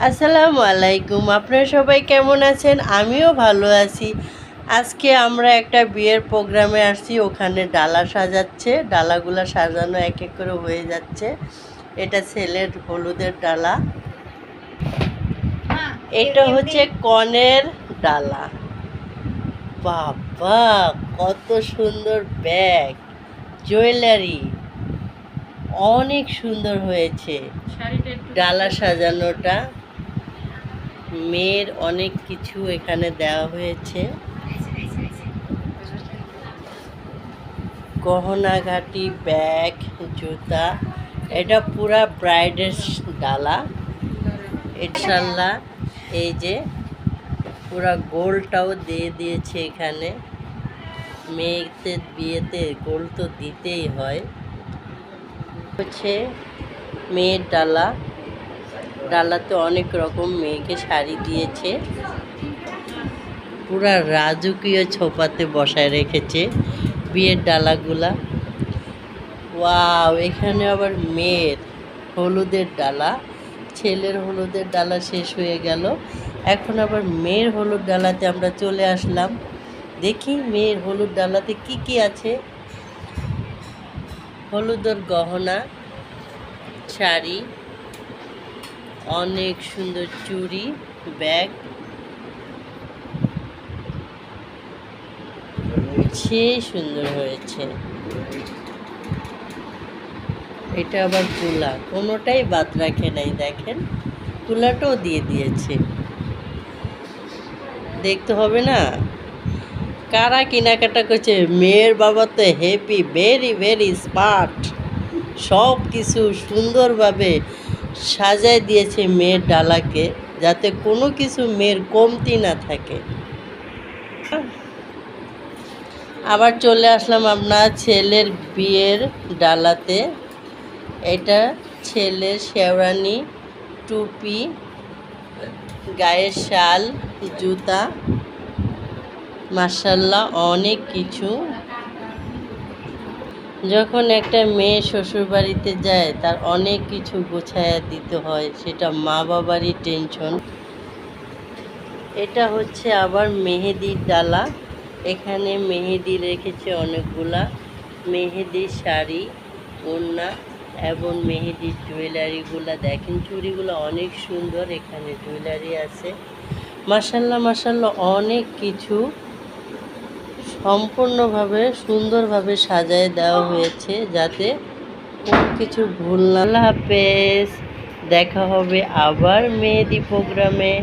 আসসালামু আলাইকুম, আপনারা সবাই কেমন আছেন? আমিও ভালো আছি। আজকে আমরা একটা বিয়ের প্রোগ্রামে আসছি, ওখানে ডালা সাজাচ্ছে, ডালাগুলা সাজানো এক এক করে হয়ে যাচ্ছে। এটা ছেলের হলুদের ডালা, এটা হচ্ছে কনের ডালা। বাবা, কত সুন্দর ব্যাগ, জুয়েলারি, অনেক সুন্দর হয়েছে ডালা সাজানোটা। মেয়ের অনেক কিছু এখানে দেওয়া হয়েছে, গহনাঘাটি, ব্যাগ, জুতা। এটা পুরা ব্রাইডের ডালা। ইনশাল্লাহ এই যে পুরা গোল্ডটাও দিয়ে দিয়েছে এখানে। মেয়েদের বিয়েতে গোল্ড তো দিতেই হয়। হচ্ছে মেয়ের ডালা, ডালাতে অনেক রকম মেয়েকে শাড়ি দিয়েছে, পুরা রাজকীয় ছোপাতে বসায় রেখেছে বিয়ের ডালাগুলা। ওয়াও, এখানে আবার মেয়ের হলুদের ডালা, ছেলের হলুদের ডালা শেষ হয়ে গেল, এখন আবার মেয়ের হলুদ ডালাতে আমরা চলে আসলাম। দেখি মেয়ের হলুদ ডালাতে কি কি আছে। হলুদের গহনা, শাড়ি, অনেক সুন্দর চুড়ি, ব্যাগ, সেই সুন্দর হয়েছে। এটা আবার তুলা, কোনোটাই বাদ রাখে নাই, দেখেন তুলাটাও দিয়ে দিয়েছে। দেখতে হবে না কারা কেনাকাটা করছে। মেয়ের বাবা তো হ্যাপি, ভেরি ভেরি স্মার্ট, সব কিছু সুন্দরভাবে সাজায় দিয়েছে মেয়ের ডালাকে, যাতে কোনো কিছু মেয়ের কমতি না থাকে। আবার চলে আসলাম আপনার ছেলের বিয়ের ডালাতে। এটা ছেলের শেরওয়ানি, টুপি, গায়ের শাল, জুতা, মাশাআল্লাহ অনেক কিছু। যখন একটা মেয়ে শ্বশুরবাড়িতে যায় তার অনেক কিছু গোছায়া দিতে হয়, সেটা মা বাবারই টেনশন। এটা হচ্ছে আবার মেহেদির ডালা, এখানে মেহেদি রেখেছে অনেকগুলা, মেহেদির শাড়ি, ওড়না এবং মেহেদির জুয়েলারিগুলা। দেখেন চুড়িগুলো অনেক সুন্দর, এখানে জুয়েলারি আছে। মাশাআল্লাহ মাশাআল্লাহ অনেক কিছু সম্পূর্ণভাবে সুন্দরভাবে সাজায় দেওয়া হয়েছে, যাতে কোনো কিছু ভুল না। আল্লাহ হাফেজ, দেখা হবে আবার মেহেদি প্রোগ্রামে।